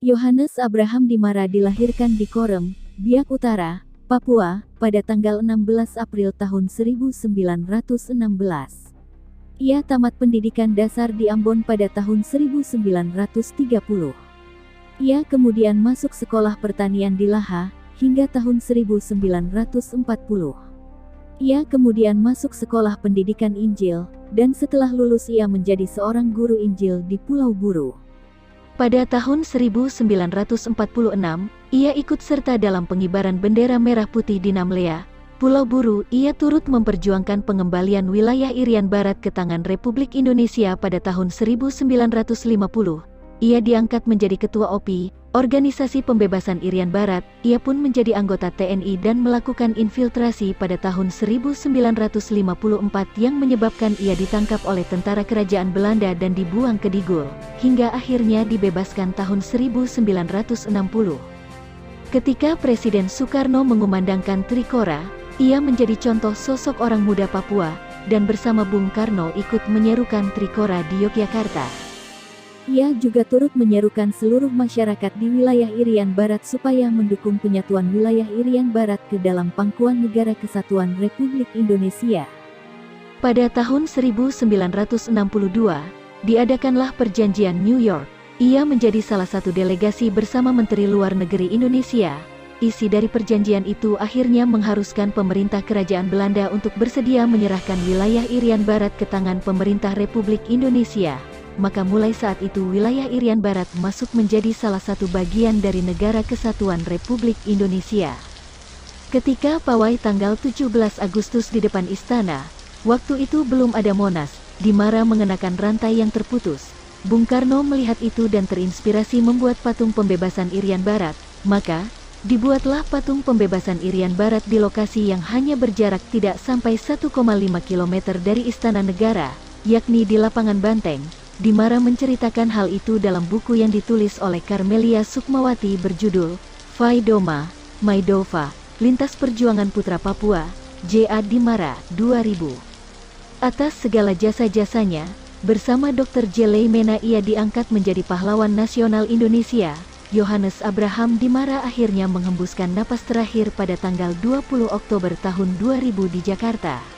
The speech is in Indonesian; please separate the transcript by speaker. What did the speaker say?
Speaker 1: Yohanes Abraham Dimara dilahirkan di Korem, Biak Utara, Papua, pada tanggal 16 April tahun 1916. Ia tamat pendidikan dasar di Ambon pada tahun 1930. Ia kemudian masuk sekolah pertanian di Laha, hingga tahun 1940. Ia kemudian masuk sekolah pendidikan Injil, dan setelah lulus ia menjadi seorang guru Injil di Pulau Buru.
Speaker 2: Pada tahun 1946, ia ikut serta dalam pengibaran bendera merah putih di Namlea, Pulau Buru. Ia turut memperjuangkan pengembalian wilayah Irian Barat ke tangan Republik Indonesia pada tahun 1950. Ia diangkat menjadi Ketua OPI, Organisasi Pembebasan Irian Barat. Ia pun menjadi anggota TNI dan melakukan infiltrasi pada tahun 1954 yang menyebabkan ia ditangkap oleh tentara kerajaan Belanda dan dibuang ke Digul, hingga akhirnya dibebaskan tahun 1960. Ketika Presiden Soekarno mengumandangkan Trikora, ia menjadi contoh sosok orang muda Papua, dan bersama Bung Karno ikut menyerukan Trikora di Yogyakarta.
Speaker 1: Ia juga turut menyerukan seluruh masyarakat di wilayah Irian Barat supaya mendukung penyatuan wilayah Irian Barat ke dalam Pangkuan Negara Kesatuan Republik Indonesia.
Speaker 2: Pada tahun 1962, diadakanlah Perjanjian New York. Ia menjadi salah satu delegasi bersama Menteri Luar Negeri Indonesia. Isi dari perjanjian itu akhirnya mengharuskan pemerintah Kerajaan Belanda untuk bersedia menyerahkan wilayah Irian Barat ke tangan pemerintah Republik Indonesia. Maka mulai saat itu wilayah Irian Barat masuk menjadi salah satu bagian dari Negara Kesatuan Republik Indonesia. Ketika pawai tanggal 17 Agustus di depan istana, waktu itu belum ada Monas, Dimara mengenakan rantai yang terputus. Bung Karno melihat itu dan terinspirasi membuat patung pembebasan Irian Barat. Maka, dibuatlah patung pembebasan Irian Barat di lokasi yang hanya berjarak tidak sampai 1,5 km dari Istana Negara, yakni di Lapangan Banteng. Dimara menceritakan hal itu dalam buku yang ditulis oleh Karmelia Sukmawati berjudul Faidoma, Maidova, Lintas Perjuangan Putra Papua, J.A. Dimara, 2000. Atas segala jasa-jasanya, bersama Dr. J. Leimena ia diangkat menjadi pahlawan nasional Indonesia. Yohanes Abraham Dimara akhirnya menghembuskan napas terakhir pada tanggal 20 Oktober tahun 2000 di Jakarta.